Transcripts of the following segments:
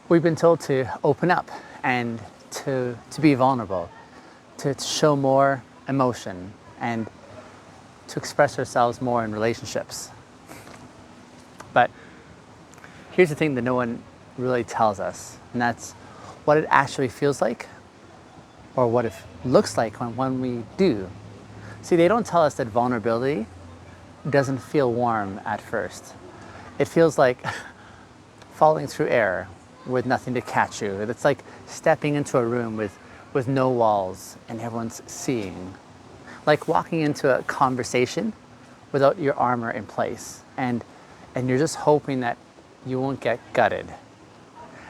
We've been told to open up and to be vulnerable, to show more emotion and to express ourselves more in relationships. But here's the thing that no one really tells us, and that's what it actually feels like or what it looks like when we do. See, they don't tell us that vulnerability doesn't feel warm at first. It feels like falling through air with nothing to catch you. It's like stepping into a room with no walls and everyone's seeing. Like walking into a conversation without your armor in place and you're just hoping that you won't get gutted.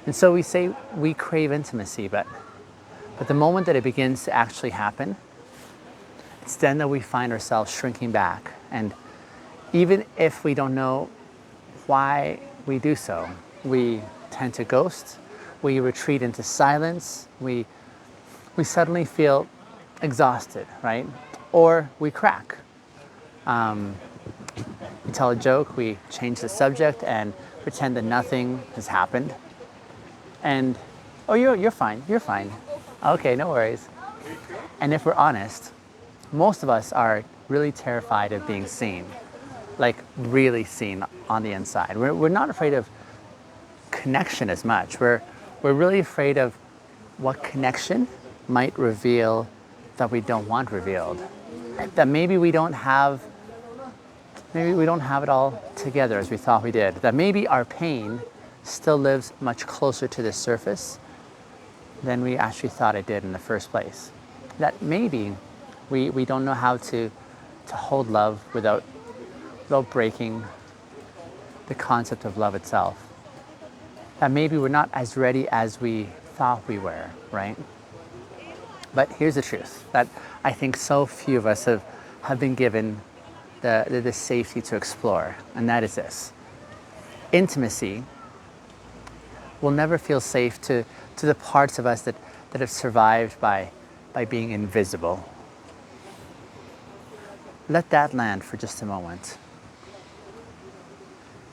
And so we say we crave intimacy, but the moment that it begins to actually happen, it's then that we find ourselves shrinking back. And even if we don't know why we do so, we tend to ghost, we retreat into silence, we suddenly feel exhausted, right? Or we crack. We tell a joke, we change the subject and pretend that nothing has happened. And, oh, you're fine. Okay, no worries. And if we're honest, most of us are really terrified of being seen, like really seen on the inside. We're not afraid of connection as much. We're really afraid of what connection might reveal that we don't want revealed. That maybe we don't have it all together as we thought we did. That maybe our pain still lives much closer to the surface than we actually thought it did in the first place. That maybe we don't know how to hold love without breaking the concept of love itself. That maybe we're not as ready as we thought we were, right? But here's the truth, that I think so few of us have been given the safety to explore, and that is this. Intimacy will never feel safe to the parts of us that have survived by being invisible. Let that land for just a moment.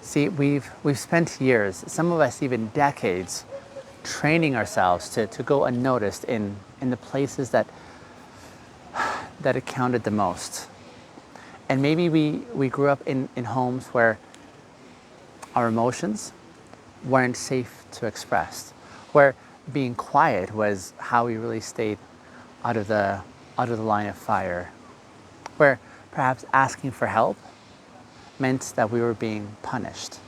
See, we've spent years, some of us even decades, training ourselves to go unnoticed in the places that it counted the most. And maybe we grew up in homes where our emotions weren't safe to express, where being quiet was how we really stayed out of the line of fire, where perhaps asking for help meant that we were being punished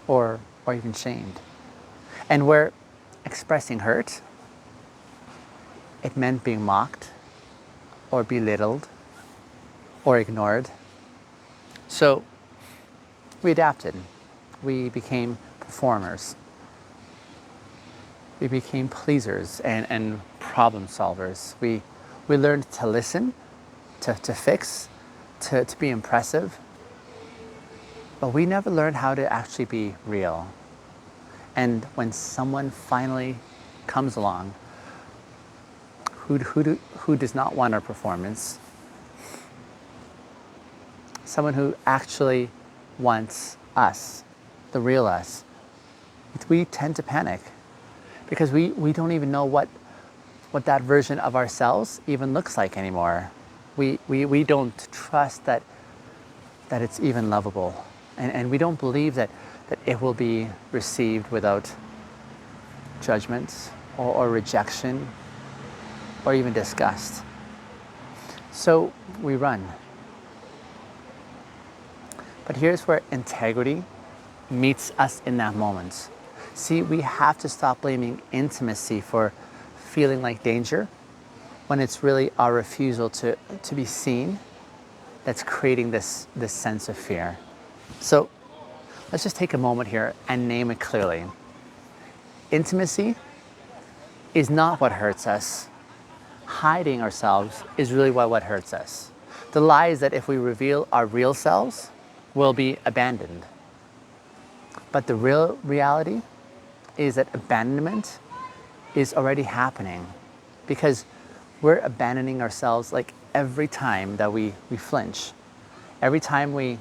or even shamed, and where expressing hurt, it meant being mocked or belittled or ignored. So we adapted. We became performers. We became pleasers and problem solvers. We learned to listen, to fix, to be impressive. But we never learned how to actually be real. And when someone finally comes along who does not want our performance, someone who actually wants us, the real us, we tend to panic because we don't even know what that version of ourselves even looks like anymore. We don't trust that it's even lovable. And we don't believe that it will be received without judgment or rejection or even disgust. So we run. But here's where integrity meets us in that moment. See, we have to stop blaming intimacy for feeling like danger when it's really our refusal to be seen that's creating this sense of fear. So let's just take a moment here and name it clearly. Intimacy is not what hurts us. Hiding ourselves is really what hurts us. The lie is that if we reveal our real selves, we'll be abandoned. But the real reality is that abandonment is already happening because we're abandoning ourselves like every time that we flinch, every time we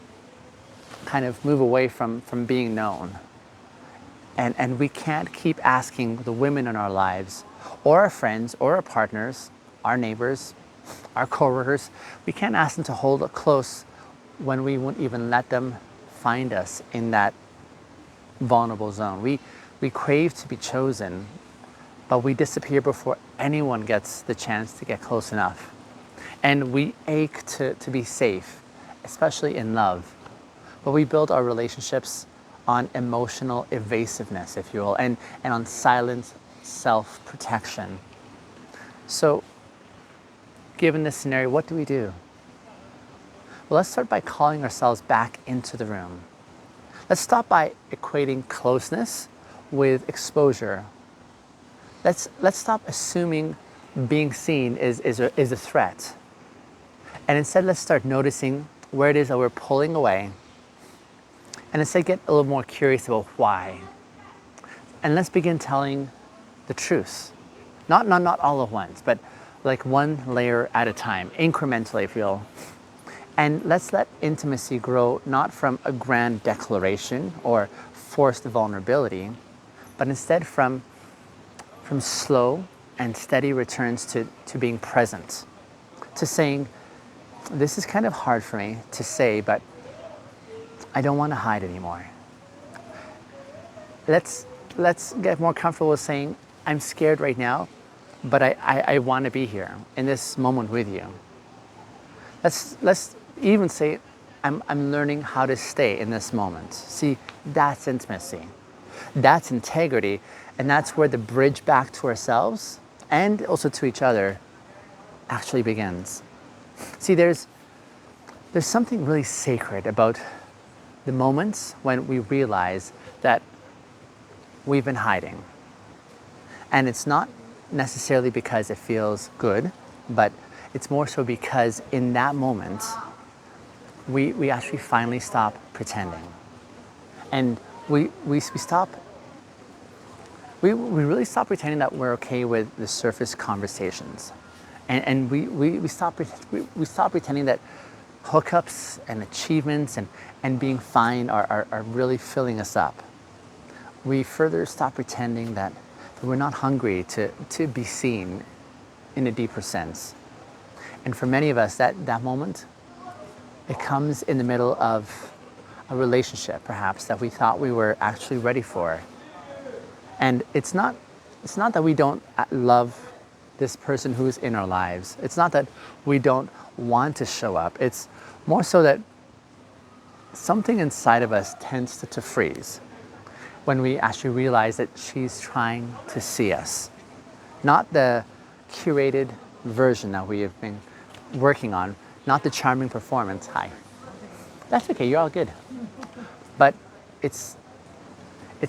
kind of move away from being known. And we can't keep asking the women in our lives, or our friends, or our partners, our neighbors, our coworkers, we can't ask them to hold it close when we won't even let them find us in that vulnerable zone. We crave to be chosen, but we disappear before anyone gets the chance to get close enough. And we ache to be safe, especially in love. But we build our relationships on emotional evasiveness, if you will, and on silent self-protection. So, given this scenario, what do we do? Well, let's start by calling ourselves back into the room. Let's stop by equating closeness with exposure. Let's stop assuming being seen is a threat. And instead, let's start noticing where it is that we're pulling away. And instead, get a little more curious about why. And let's begin telling the truth. Not all at once, but like one layer at a time, incrementally, if you will. And let's let intimacy grow not from a grand declaration or forced vulnerability, but instead from slow and steady returns to being present, to saying, this is kind of hard for me to say, but I don't want to hide anymore. Let's get more comfortable with saying, I'm scared right now, but I want to be here in this moment with you. Let's even say, I'm learning how to stay in this moment. See, that's intimacy. That's integrity. And that's where the bridge back to ourselves and also to each other actually begins. See, there's something really sacred about the moments when we realize that we've been hiding. And it's not necessarily because it feels good, but it's more so because in that moment, we actually finally stop pretending. And we really stop pretending that we're okay with the surface conversations. And we stop pretending that hookups and achievements and being fine are really filling us up. We further stop pretending that we're not hungry to be seen in a deeper sense. And for many of us, that moment, it comes in the middle of a relationship, perhaps, that we thought we were actually ready for. And it's not that we don't love this person who's in our lives. It's not that we don't want to show up. It's more so that something inside of us tends to freeze when we actually realize that she's trying to see us. Not the curated version that we have been working on, not the charming performance. Hi. That's okay, you're all good. But it's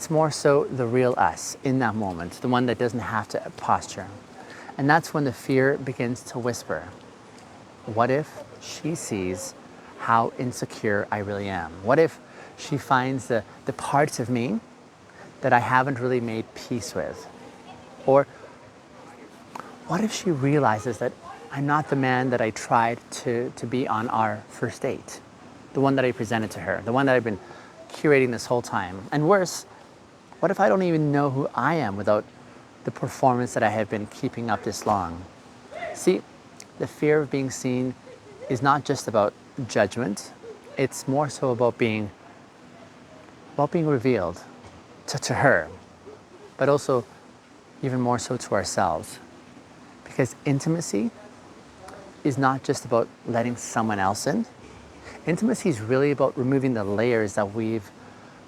more so the real us in that moment, the one that doesn't have to posture. And that's when the fear begins to whisper. What if she sees how insecure I really am? What if she finds the parts of me that I haven't really made peace with? Or what if she realizes that I'm not the man that I tried to be on our first date? The one that I presented to her, the one that I've been curating this whole time. And worse, what if I don't even know who I am without the performance that I have been keeping up this long? See, the fear of being seen is not just about judgment, it's more so about being revealed to her, but also even more so to ourselves. Because intimacy is not just about letting someone else in. Intimacy is really about removing the layers that we've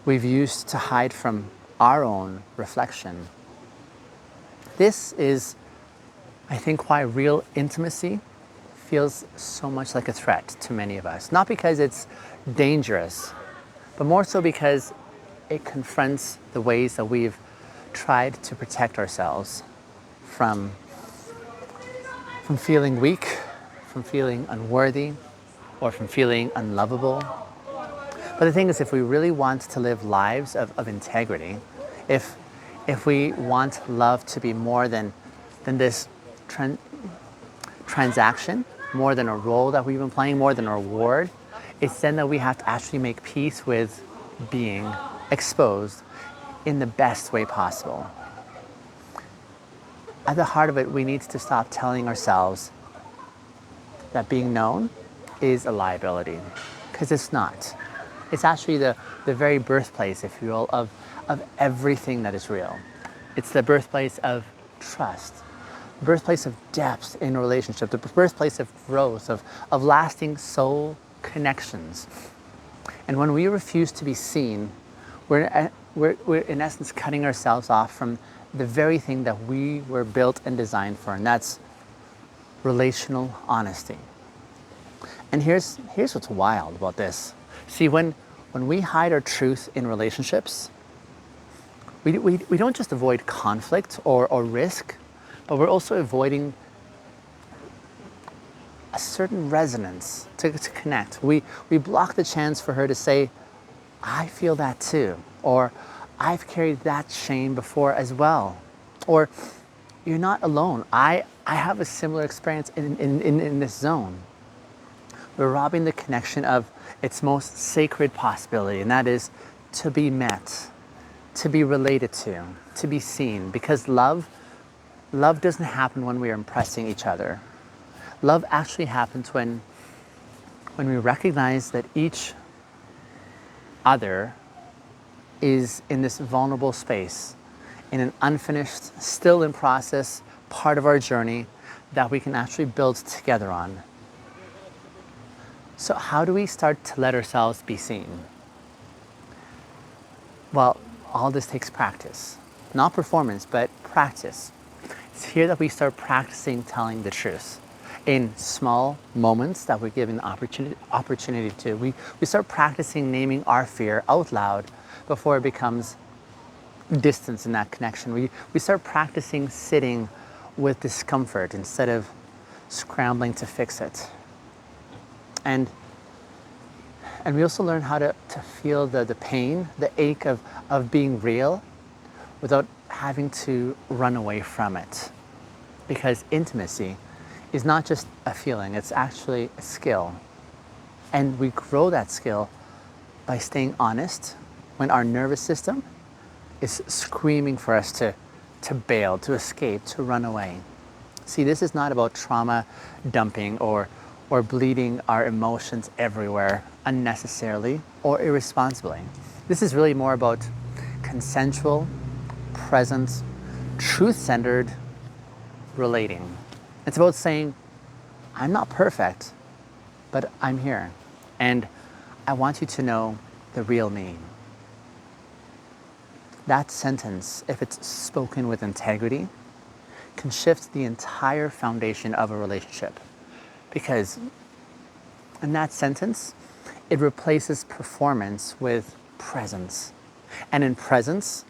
used to hide from our own reflection. This is, I think, why real intimacy feels so much like a threat to many of us. Not because it's dangerous, but more so because it confronts the ways that we've tried to protect ourselves from feeling weak, from feeling unworthy, or from feeling unlovable. But the thing is, if we really want to live lives of integrity, if we want love to be more than this transaction, more than a role that we've been playing, more than a reward, it's then that we have to actually make peace with being exposed in the best way possible. At the heart of it, we need to stop telling ourselves that being known is a liability, because it's not. It's actually the very birthplace, if you will, of everything that is real. It's the birthplace of trust, the birthplace of depth in a relationship, the birthplace of growth, of lasting soul connections. And when we refuse to be seen, we're in essence cutting ourselves off from the very thing that we were built and designed for, and that's relational honesty. And here's what's wild about this. See, when we hide our truth in relationships, we don't just avoid conflict or risk, but we're also avoiding a certain resonance to connect. We block the chance for her to say, I feel that too, or I've carried that shame before as well, or you're not alone. I have a similar experience in this zone. We're robbing the connection of its most sacred possibility, and that is to be met, to be related to be seen, because love doesn't happen when we are impressing each other. Love actually happens when we recognize that each other is in this vulnerable space, in an unfinished, still in process part of our journey that we can actually build together on. So how do we start to let ourselves be seen? Well, all this takes practice. Not performance, but practice. It's here that we start practicing telling the truth in small moments that we're given the opportunity to. We start practicing naming our fear out loud before it becomes distance in that connection. We start practicing sitting with discomfort instead of scrambling to fix it. And we also learn how to feel the pain, the ache of being real without having to run away from it. Because intimacy is not just a feeling, it's actually a skill. And we grow that skill by staying honest when our nervous system is screaming for us to bail, to escape, to run away. See, this is not about trauma dumping or bleeding our emotions everywhere unnecessarily or irresponsibly. This is really more about consensual, present, truth-centered relating. It's about saying, I'm not perfect, but I'm here. And I want you to know the real me. That sentence, if it's spoken with integrity, can shift the entire foundation of a relationship. Because in that sentence, it replaces performance with presence. And in presence,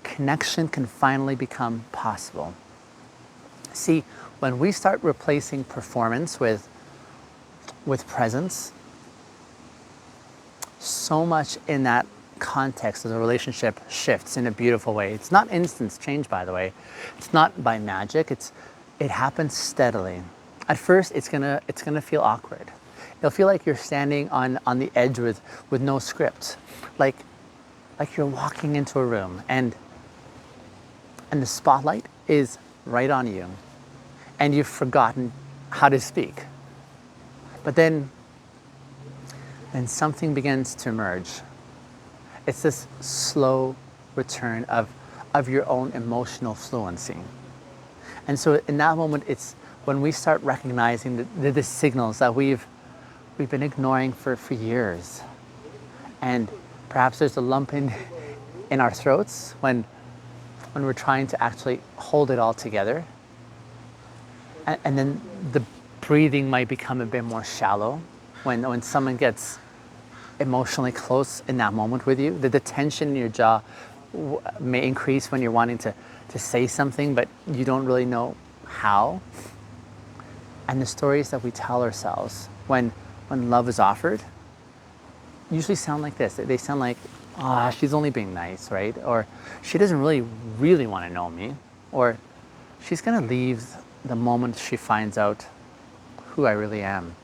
connection can finally become possible. See, when we start replacing performance with presence, so much in that context of the relationship shifts in a beautiful way. It's not instant change, by the way. It's not by magic. It happens steadily. At first, it's gonna feel awkward. It'll feel like you're standing on the edge with no script, like you're walking into a room and the spotlight is right on you, and you've forgotten how to speak. But then something begins to emerge. It's this slow return of your own emotional fluency. And so in that moment, it's when we start recognizing the signals that we've been ignoring for years. And perhaps there's a lump in our throats when we're trying to actually hold it all together. And then the breathing might become a bit more shallow when someone gets emotionally close in that moment with you. The tension in your jaw may increase when you're wanting to say something, but you don't really know how. And the stories that we tell ourselves when love is offered usually sound like this. They sound like, she's only being nice, right? Or she doesn't really want to know me. Or she's going to leave the moment she finds out who I really am.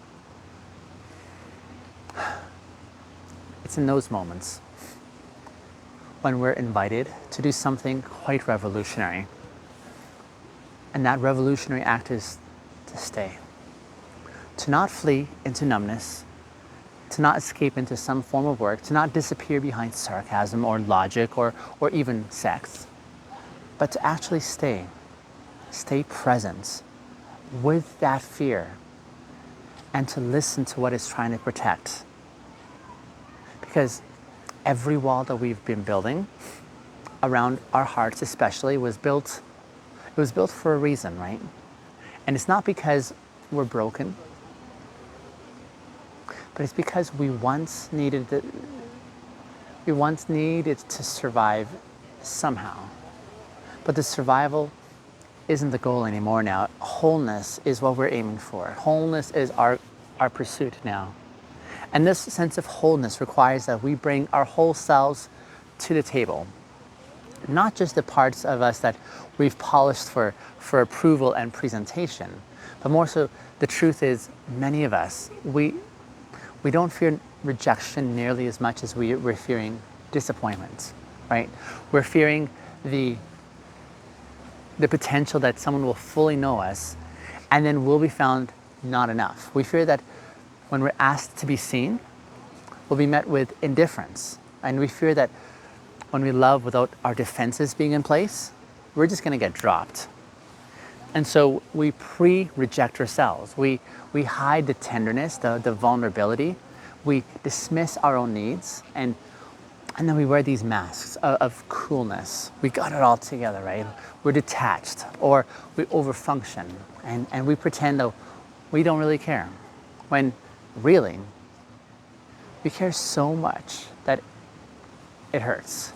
It's in those moments when we're invited to do something quite revolutionary. And that revolutionary act is to stay. To not flee into numbness, to not escape into some form of work, to not disappear behind sarcasm or logic or even sex, but to actually stay present with that fear and to listen to what it's trying to protect. Because every wall that we've been building around our hearts especially was built for a reason, right? And it's not because we're broken, but it's because we once needed to survive somehow. But the survival isn't the goal anymore now. Wholeness is what we're aiming for. Wholeness is our pursuit now. And this sense of wholeness requires that we bring our whole selves to the table. Not just the parts of us that we've polished for approval and presentation, but more so the truth is many of us, we don't fear rejection nearly as much as we're fearing disappointment, right? We're fearing the potential that someone will fully know us and then we'll be found not enough. We fear that when we're asked to be seen, we'll be met with indifference. And we fear that when we love without our defenses being in place, we're just gonna get dropped. And so we pre-reject ourselves. We hide the tenderness, the vulnerability. We dismiss our own needs, and then we wear these masks of coolness. We got it all together, right? We're detached, or we overfunction, and we pretend that we don't really care. When really, we care so much that it hurts.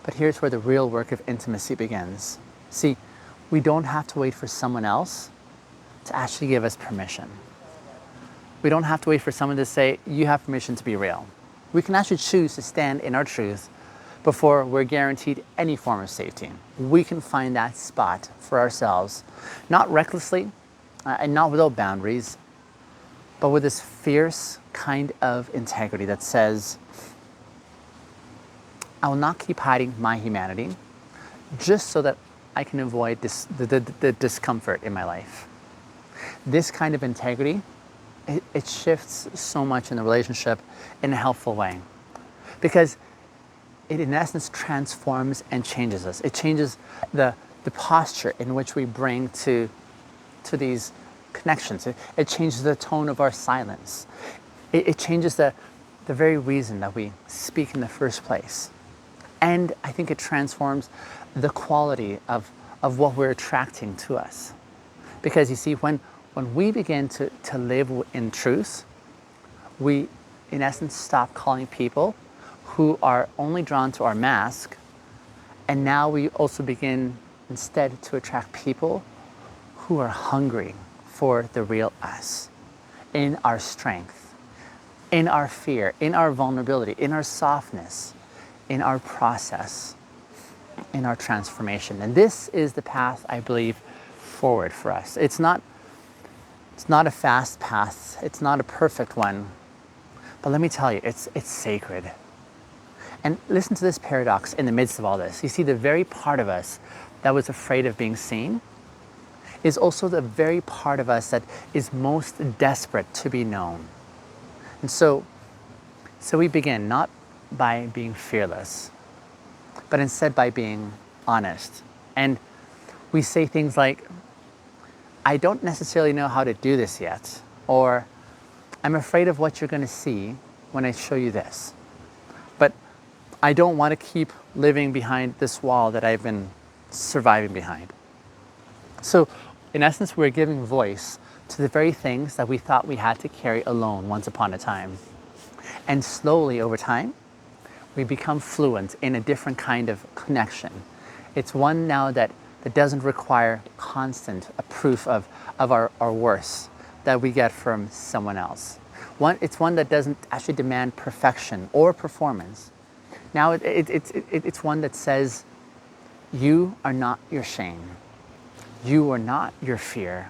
But here's where the real work of intimacy begins. See, we don't have to wait for someone else to actually give us permission. We don't have to wait for someone to say, you have permission to be real. We can actually choose to stand in our truth before we're guaranteed any form of safety. We can find that spot for ourselves, not recklessly and not without boundaries, but with this fierce kind of integrity that says, I will not keep hiding my humanity just so that I can avoid the discomfort in my life. This kind of integrity, it shifts so much in the relationship in a helpful way, because it in essence transforms and changes us. It changes the posture in which we bring to these connections. It changes the tone of our silence. It changes the very reason that we speak in the first place. And I think it transforms the quality of what we're attracting to us. Because you see, when we begin to live in truth, we in essence stop calling people who are only drawn to our mask, and now we also begin instead to attract people who are hungry for the real us, in our strength, in our fear, in our vulnerability, in our softness, in our process, in our transformation. And this is the path, I believe, forward for us. It's not a fast path. It's not a perfect one. But let me tell you, it's sacred. And listen to this paradox in the midst of all this. You see, the very part of us that was afraid of being seen is also the very part of us that is most desperate to be known. And so we begin not by being fearless, but instead by being honest. And we say things like, I don't necessarily know how to do this yet, or I'm afraid of what you're going to see when I show you this. But I don't want to keep living behind this wall that I've been surviving behind. So in essence, we're giving voice to the very things that we thought we had to carry alone once upon a time. And slowly over time, we become fluent in a different kind of connection. It's one now that doesn't require constant proof of our worth that we get from someone else. It's one that doesn't actually demand perfection or performance. Now it's one that says, you are not your shame. You are not your fear.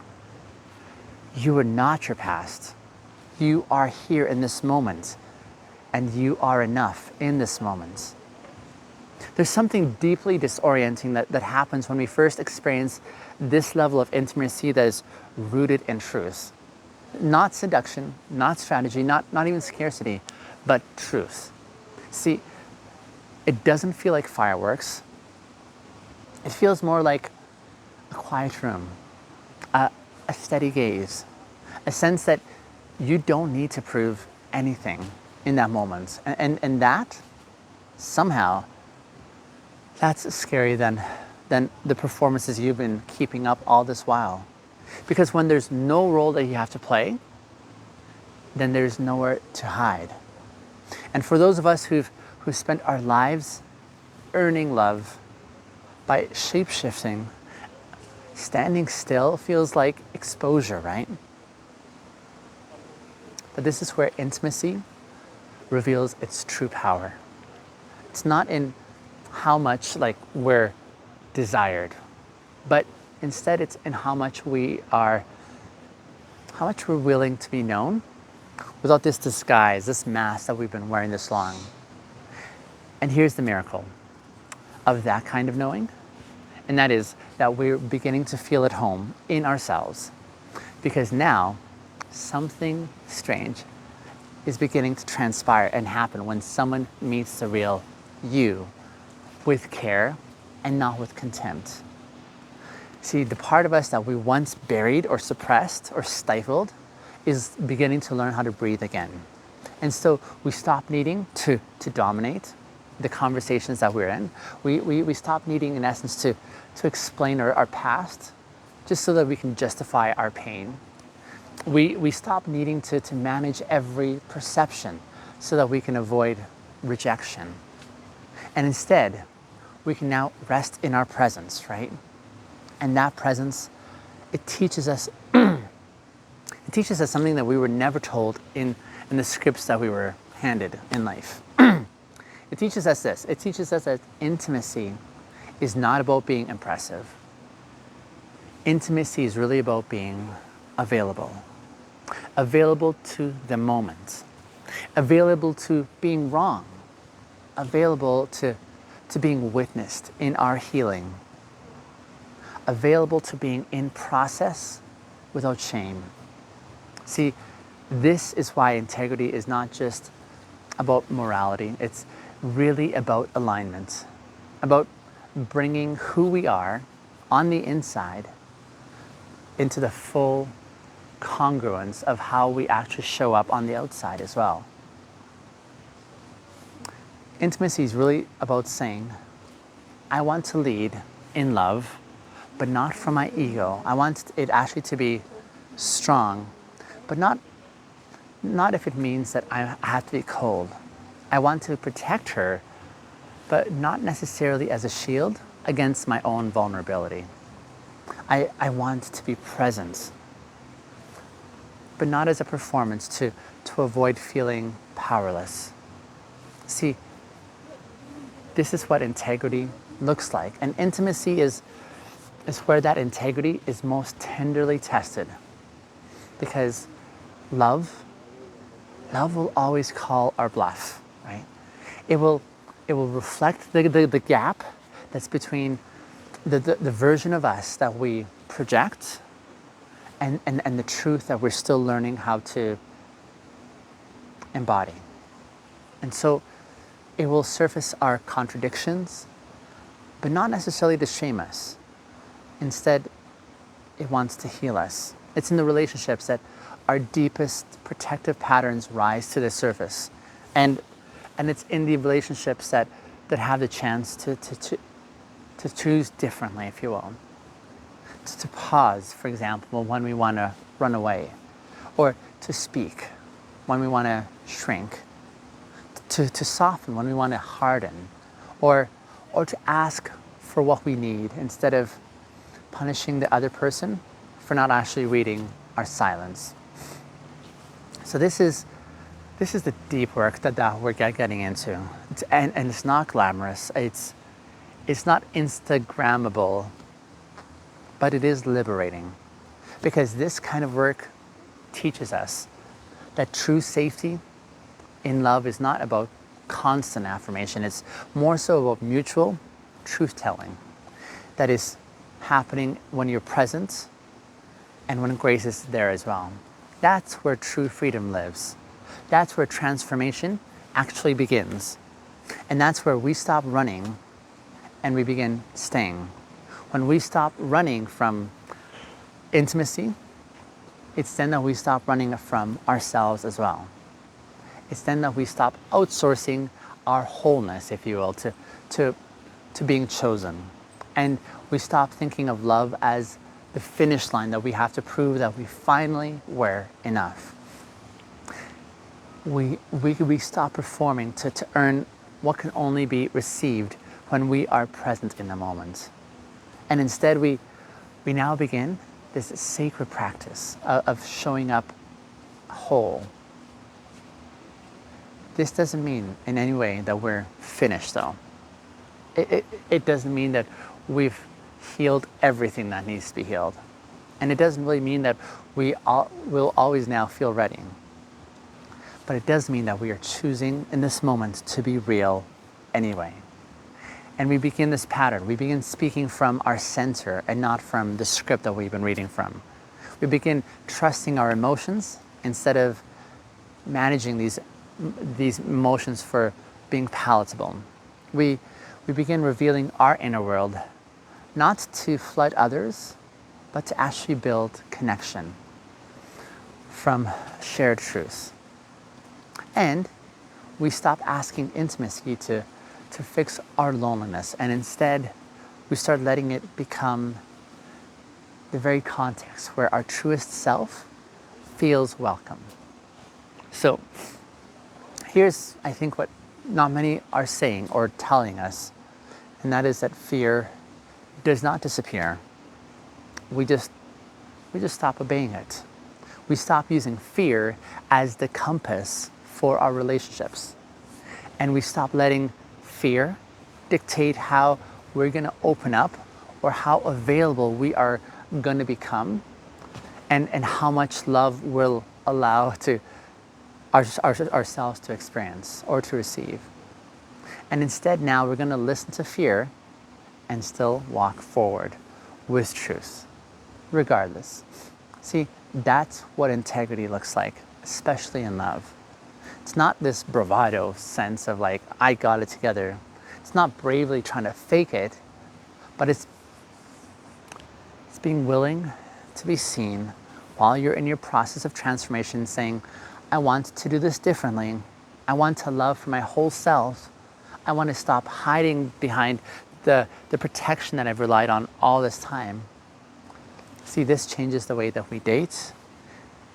You are not your past. You are here in this moment. and you are enough in this moment. There's something deeply disorienting that happens when we first experience this level of intimacy that is rooted in truth. Not seduction, not strategy, not even scarcity, but truth. See, it doesn't feel like fireworks. It feels more like a quiet room, a steady gaze, a sense that you don't need to prove anything in that moment. And that, somehow, that's scarier than the performances you've been keeping up all this while. Because when there's no role that you have to play, then there's nowhere to hide. And for those of us who've spent our lives earning love by shape-shifting, standing still feels like exposure, right? But this is where intimacy reveals its true power. It's not in how much we're desired, but instead it's in how much we're willing to be known without this disguise, this mask that we've been wearing this long. And here's the miracle of that kind of knowing, and that is that we're beginning to feel at home in ourselves, because now something strange is beginning to transpire and happen when someone meets the real you with care and not with contempt. See, the part of us that we once buried or suppressed or stifled is beginning to learn how to breathe again. And so we stop needing to dominate the conversations that we're in. We stop needing, in essence, to explain our past just so that we can justify our pain. We stop needing to manage every perception so that we can avoid rejection. And instead, we can now rest in our presence, right? And that presence, it teaches us something that we were never told in the scripts that we were handed in life. It teaches us this. It teaches us that intimacy is not about being impressive. Intimacy is really about being available. Available to the moment. Available to being wrong. Available to being witnessed in our healing. Available to being in process without shame. See, this is why integrity is not just about morality. It's really about alignment, about bringing who we are on the inside into the full congruence of how we actually show up on the outside as well. Intimacy is really about saying, I want to lead in love, but not from my ego. I want it actually to be strong, but not if it means that I have to be cold. I want to protect her, but not necessarily as a shield against my own vulnerability. I want to be present, but not as a performance to avoid feeling powerless. See, this is what integrity looks like. And intimacy is where that integrity is most tenderly tested. Because love will always call our bluff, right? It will reflect the gap that's between the version of us that we project and the truth that we're still learning how to embody. And so it will surface our contradictions, but not necessarily to shame us. Instead, it wants to heal us. It's in the relationships that our deepest protective patterns rise to the surface. And it's in the relationships that have the chance to choose differently, if you will. To pause, for example, when we want to run away, or to speak when we want to shrink, to soften when we want to harden, or to ask for what we need instead of punishing the other person for not actually reading our silence. So this is the deep work that we're getting into, and it's not glamorous. It's not Instagrammable, but it is liberating, because this kind of work teaches us that true safety in love is not about constant affirmation. It's more so about mutual truth-telling that is happening when you're present and when grace is there as well. That's where true freedom lives. That's where transformation actually begins. And that's where we stop running and we begin staying. When we stop running from intimacy, it's then that we stop running from ourselves as well. It's then that we stop outsourcing our wholeness, if you will, to being chosen. And we stop thinking of love as the finish line that we have to prove that we finally were enough. We stop performing to earn what can only be received when we are present in the moment. And instead we now begin this sacred practice of showing up whole. This doesn't mean in any way that we're finished though. It doesn't mean that we've healed everything that needs to be healed. And it doesn't really mean that will always now feel ready. But it does mean that we are choosing in this moment to be real anyway. And we begin this pattern. We begin speaking from our center and not from the script that we've been reading from. We begin trusting our emotions instead of managing these emotions for being palatable. We begin revealing our inner world, not to flood others, but to actually build connection from shared truth. And we stop asking intimacy to fix our loneliness, and instead we start letting it become the very context where our truest self feels welcome. So here's, I think, what not many are saying or telling us, and that is that fear does not disappear. We just stop obeying it. We stop using fear as the compass for our relationships. And we stop letting fear dictate how we're going to open up or how available we are going to become, and how much love we'll allow to ourselves to experience or to receive. And instead now we're going to listen to fear and still walk forward with truth, regardless. See, that's what integrity looks like, especially in love. It's not this bravado sense of like, I got it together. It's not bravely trying to fake it, but it's being willing to be seen while you're in your process of transformation, saying, I want to do this differently. I want to love for my whole self. I want to stop hiding behind the protection that I've relied on all this time. See, this changes the way that we date.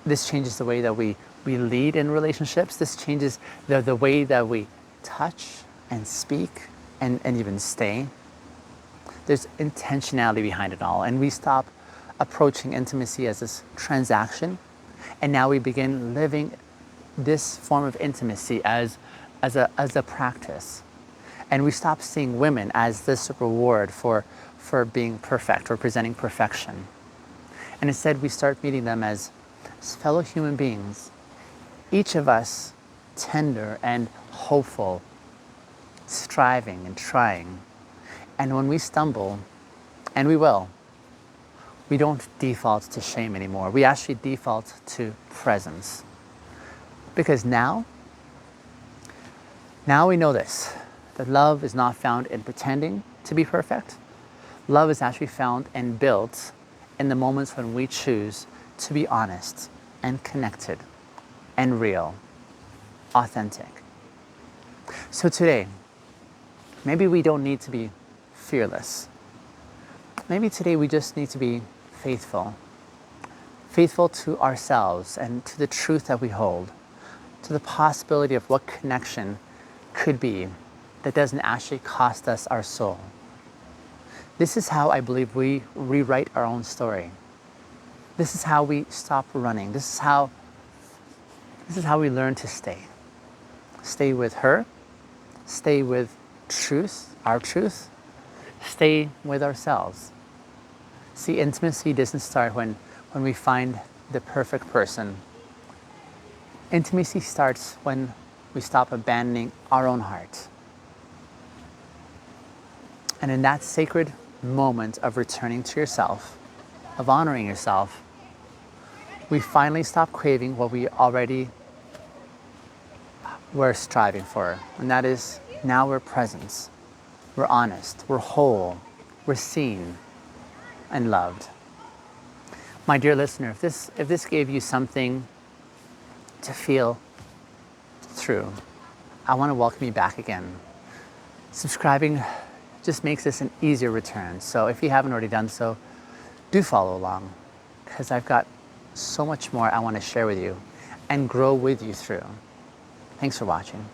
This changes the way that we lead in relationships. This changes the way that we touch and speak and even stay. There's intentionality behind it all. And we stop approaching intimacy as this transaction. And now we begin living this form of intimacy as a practice. And we stop seeing women as this reward for being perfect or presenting perfection. And instead we start meeting them as fellow human beings, each of us tender and hopeful, striving and trying. And when we stumble, and we will, we don't default to shame anymore. We actually default to presence. Because now we know this, that love is not found in pretending to be perfect. Love is actually found and built in the moments when we choose to be honest and connected and real, authentic. So today, maybe we don't need to be fearless. Maybe today we just need to be faithful. Faithful to ourselves and to the truth that we hold, to the possibility of what connection could be that doesn't actually cost us our soul. This is how I believe we rewrite our own story. This is how we stop running. This is how we learn to stay. Stay with her, stay with truth, our truth, stay with ourselves. See, intimacy doesn't start when we find the perfect person. Intimacy starts when we stop abandoning our own heart. And in that sacred moment of returning to yourself, of honoring yourself, we finally stop craving what we already were striving for. And that is, now we're present, we're honest, we're whole, we're seen and loved. My dear listener, if this gave you something to feel through, I want to welcome you back again. Subscribing just makes this an easier return. So if you haven't already done so, do follow along, because I've got so much more I want to share with you and grow with you through. Thanks for watching.